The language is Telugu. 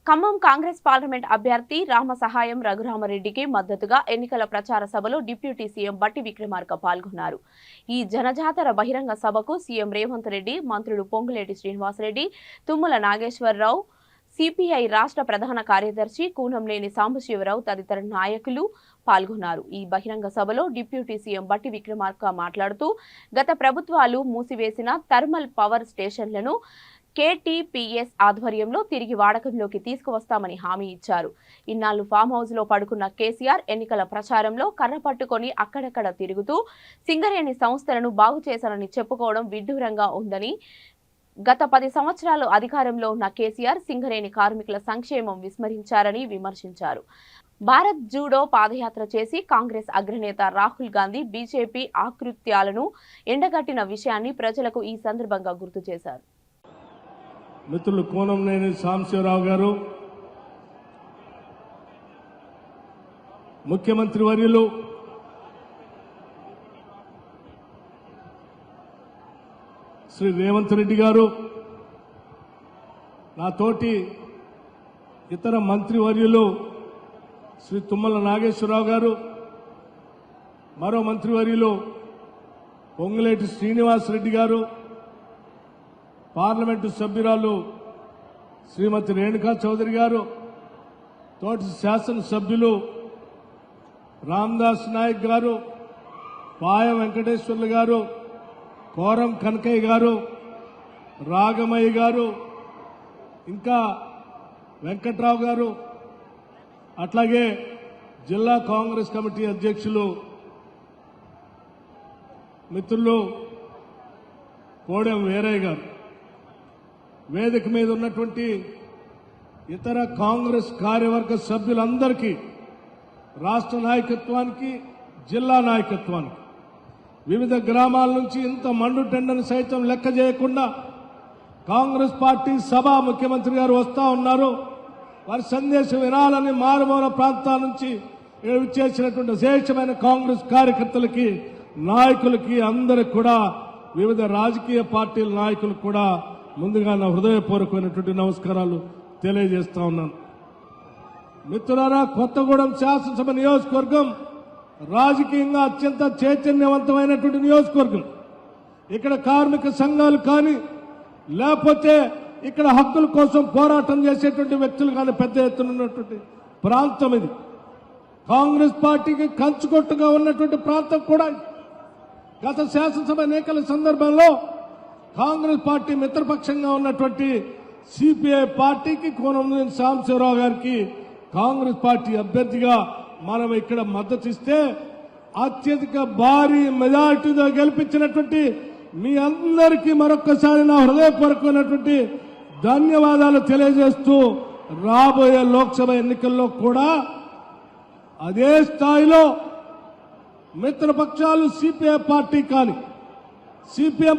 ఖమ్మం కాంగ్రెస్ పార్లమెంట్ అభ్యర్థి రామసహాయం రఘురామరెడ్డికి మద్దతుగా ఎన్నికల ప్రచార సభలో డిప్యూటీ సీఎం బట్టి విక్రమార్క పాల్గొన్నారు. ఈ జనజాతర బహిరంగ సభకు సీఎం రేవంత్ రెడ్డి, మంత్రులు పొంగులేటి శ్రీనివాసరెడ్డి, తుమ్మల నాగేశ్వరరావు, సిపిఐ రాష్ట్ర ప్రధాన కార్యదర్శి కూనంనేని సాంబశివరావు తదితర నాయకులు పాల్గొన్నారు. ఈ బహిరంగ సభలో డిప్యూటీ సీఎం బట్టి విక్రమార్క మాట్లాడుతూ గత ప్రభుత్వాలు మూసివేసిన థర్మల్ పవర్ స్టేషన్లను KTPS ఆధ్వర్యంలో తిరిగి వాడకంలోకి తీసుకువస్తామని హామీ ఇచ్చారు. ఇన్నాళ్లు ఫామ్ హౌస్ లో పడుకున్న కేసీఆర్ ఎన్నికల ప్రచారంలో కర్ర పట్టుకొని అక్కడక్కడ తిరుగుతూ సింగరేణి సంస్థలను బాగు చేశారని చెప్పుకోవడం విడ్డూరంగా ఉందని, గత 10 సంవత్సరాలు అధికారంలో ఉన్న కేసీఆర్ సింగరేణి కార్మికుల సంక్షేమం విస్మరించారని విమర్శించారు. భారత్ జూడో పాదయాత్ర చేసి కాంగ్రెస్ అగ్రనేత రాహుల్ గాంధీ బీజేపీ ఆకృత్యాలను ఎండగట్టిన విషయాన్ని ప్రజలకు ఈ సందర్భంగా గుర్తు చేశారు. మిత్రులు కూనంనేని సాంబశివరావు గారు, ముఖ్యమంత్రి వర్యులు శ్రీ రేవంత్ రెడ్డి గారు, నాతోటి ఇతర మంత్రివర్యులు శ్రీ తుమ్మల నాగేశ్వరరావు గారు, మరో మంత్రివర్యులు పొంగులేటి శ్రీనివాసరెడ్డి గారు, పార్లమెంటు సభ్యురాలు శ్రీమతి రేణుకా చౌదరి గారు, తోటి శాసనసభ్యులు రామదాస్ నాయక్ గారు, పాయ వెంకటేశ్వర్లు గారు, కోరం కనకయ్య గారు, రాగమయ్య గారు, ఇంకా వెంకట్రావు గారు, అట్లాగే జిల్లా కాంగ్రెస్ కమిటీ అధ్యక్షులు మిత్రులు కోడెం వీరయ్య గారు, వేదిక మీద ఉన్నటువంటి ఇతర కాంగ్రెస్ కార్యవర్గ సభ్యులందరికీ, రాష్ట్ర నాయకత్వానికి, జిల్లా నాయకత్వానికి, వివిధ గ్రామాల నుంచి ఇంత మండు టెండను సైతం లెక్క చేయకుండా కాంగ్రెస్ పార్టీ సభ ముఖ్యమంత్రి గారు వస్తా ఉన్నారు, వారి సందేశం వినాలని మారుమూల ప్రాంతాల నుంచి చేసినటువంటి విశేషమైన కాంగ్రెస్ కార్యకర్తలకి, నాయకులకి, అందరికి కూడా, వివిధ రాజకీయ పార్టీల నాయకులకు కూడా ముందుగా నా హృదయపూర్వకమైనటువంటి నమస్కారాలు తెలియజేస్తా ఉన్నాను. మిత్రులారా, కొత్తగూడెం శాసనసభ నియోజకవర్గం రాజకీయంగా అత్యంత చైతన్యవంతమైనటువంటి నియోజకవర్గం. ఇక్కడ కార్మిక సంఘాలు కానీ, లేకపోతే ఇక్కడ హక్కుల కోసం పోరాటం చేసేటువంటి వ్యక్తులు కానీ పెద్ద ఎత్తున ఉన్నటువంటి ప్రాంతం ఇది. కాంగ్రెస్ పార్టీకి కంచుకొట్టుగా ఉన్నటువంటి ప్రాంతం కూడా. గత శాసనసభ ఎన్నికల సందర్భంలో కాంగ్రెస్ పార్టీ మిత్రపక్షంగా ఉన్నటువంటి సిపిఐ పార్టీకి కూనంనేని సాంబశివరావు గారికి కాంగ్రెస్ పార్టీ అభ్యర్థిగా మనం ఇక్కడ మద్దతు ఇస్తే అత్యధిక భారీ మెజారిటీతో గెలిపించినటువంటి మీ అందరికీ మరొక్కసారి నా హృదయపూర్వకమైనటువంటి ధన్యవాదాలు తెలియజేస్తూ, రాబోయే లోక్సభ ఎన్నికల్లో కూడా అదే స్థాయిలో మిత్రపక్షాలు సిపిఐ పార్టీ కానీ, సిపిఎం